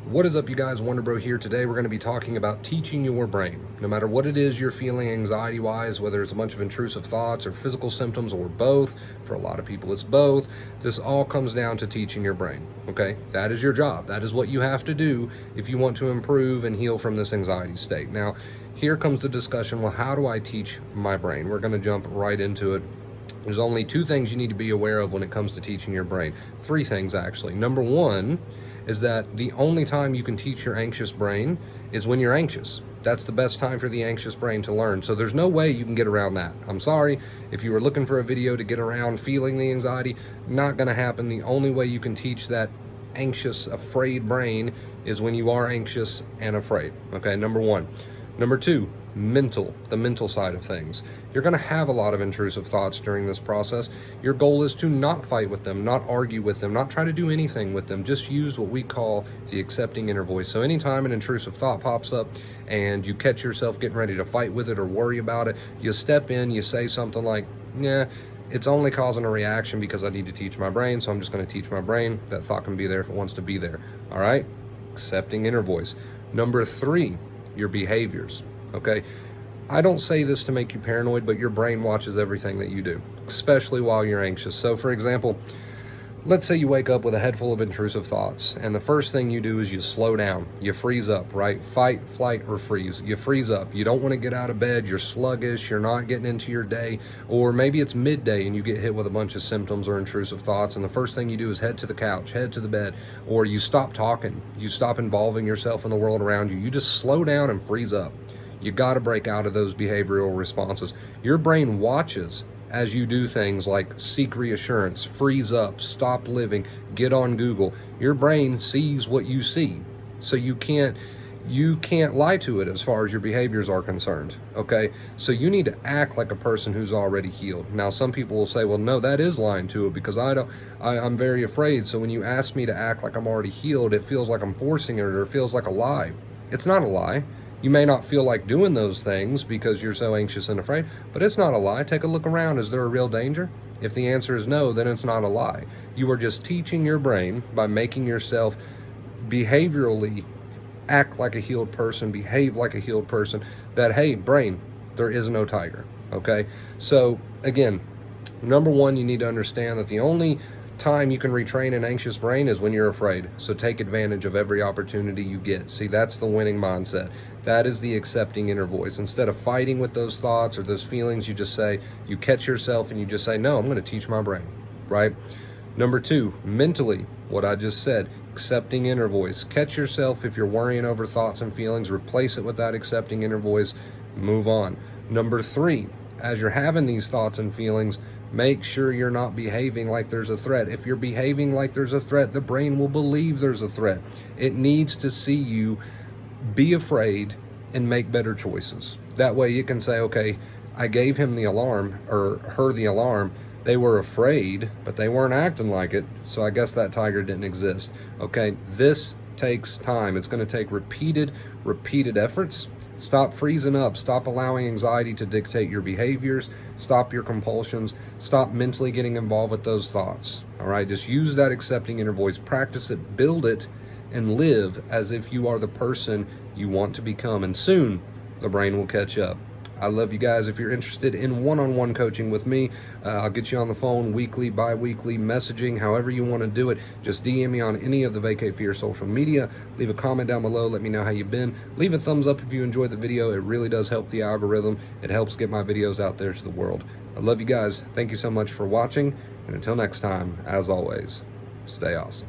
What is up, you guys? Wonderbro here. Today we're going to be talking about teaching your brain. No matter what it is you're feeling anxiety-wise, whether it's a bunch of intrusive thoughts or physical symptoms or both, for a lot of people it's both, this all comes down to teaching your brain, okay? That is your job. That is what you have to do if you want to improve and heal from this anxiety state. Now, here comes the discussion, well, how do I teach my brain? We're going to jump right into it. There's only two things you need to be aware of when it comes to teaching your brain. Three things, actually. Number one is that the only time you can teach your anxious brain is when you're anxious. That's the best time for the anxious brain to learn. So there's no way you can get around that. I'm sorry, if you were looking for a video to get around feeling the anxiety, not gonna happen. The only way you can teach that anxious, afraid brain is when you are anxious and afraid, okay? Number one. Number two, the mental side of things. You're going to have a lot of intrusive thoughts during this process. Your goal is to not fight with them, not argue with them, not try to do anything with them. Just use what we call the accepting inner voice. So anytime an intrusive thought pops up and you catch yourself getting ready to fight with it or worry about it, you step in, you say something like, yeah, it's only causing a reaction because I need to teach my brain, so I'm just going to teach my brain. That thought can be there if it wants to be there. All right? Accepting inner voice. Number three, your behaviors. Okay, I don't say this to make you paranoid, but your brain watches everything that you do, especially while you're anxious. So for example, let's say you wake up with a head full of intrusive thoughts, and the first thing you do is you slow down, you freeze up, right? Fight, flight, or freeze. You freeze up. You don't want to get out of bed, you're sluggish, you're not getting into your day, or maybe it's midday and you get hit with a bunch of symptoms or intrusive thoughts, and the first thing you do is head to the couch, head to the bed, or you stop talking, you stop involving yourself in the world around you, you just slow down and freeze up. You got to break out of those behavioral responses. Your brain watches as you do things like seek reassurance, freeze up, stop living, get on Google. Your brain sees what you see. So you can't lie to it as far as your behaviors are concerned, okay? So you need to act like a person who's already healed. Now, some people will say, well, no, that is lying to it because I'm very afraid. So when you ask me to act like I'm already healed, it feels like I'm forcing it or it feels like a lie. It's not a lie. You may not feel like doing those things because you're so anxious and afraid, but it's not a lie. Take a look around. Is there a real danger? If the answer is no, then it's not a lie. You are just teaching your brain by making yourself behaviorally act like a healed person, behave like a healed person, that, hey, brain, there is no tiger, okay? So, again, number one, you need to understand that the only time you can retrain an anxious brain is when you're afraid. So take advantage of every opportunity you get. See, that's the winning mindset. That is the accepting inner voice. Instead of fighting with those thoughts or those feelings, you just say, you catch yourself and you just say, no, I'm going to teach my brain, right? Number two, mentally, what I just said, accepting inner voice. Catch yourself if you're worrying over thoughts and feelings, replace it with that accepting inner voice, move on. Number three, as you're having these thoughts and feelings, make sure you're not behaving like there's a threat. If you're behaving like there's a threat, the brain will believe there's a threat. It needs to see you be afraid and make better choices. That way you can say, okay, I gave him the alarm or her the alarm. They were afraid, but they weren't acting like it. So I guess that tiger didn't exist. Okay, this takes time. It's going to take repeated efforts. Stop freezing up. Stop allowing anxiety to dictate your behaviors. Stop your compulsions. Stop mentally getting involved with those thoughts. All right, just use that accepting inner voice. Practice it, build it, and live as if you are the person you want to become. And soon, the brain will catch up. I love you guys. If you're interested in one-on-one coaching with me, I'll get you on the phone weekly, bi-weekly, messaging, however you want to do it. Just DM me on any of the Vacate Fear social media. Leave a comment down below. Let me know how you've been. Leave a thumbs up if you enjoyed the video. It really does help the algorithm. It helps get my videos out there to the world. I love you guys. Thank you so much for watching. And until next time, as always, stay awesome.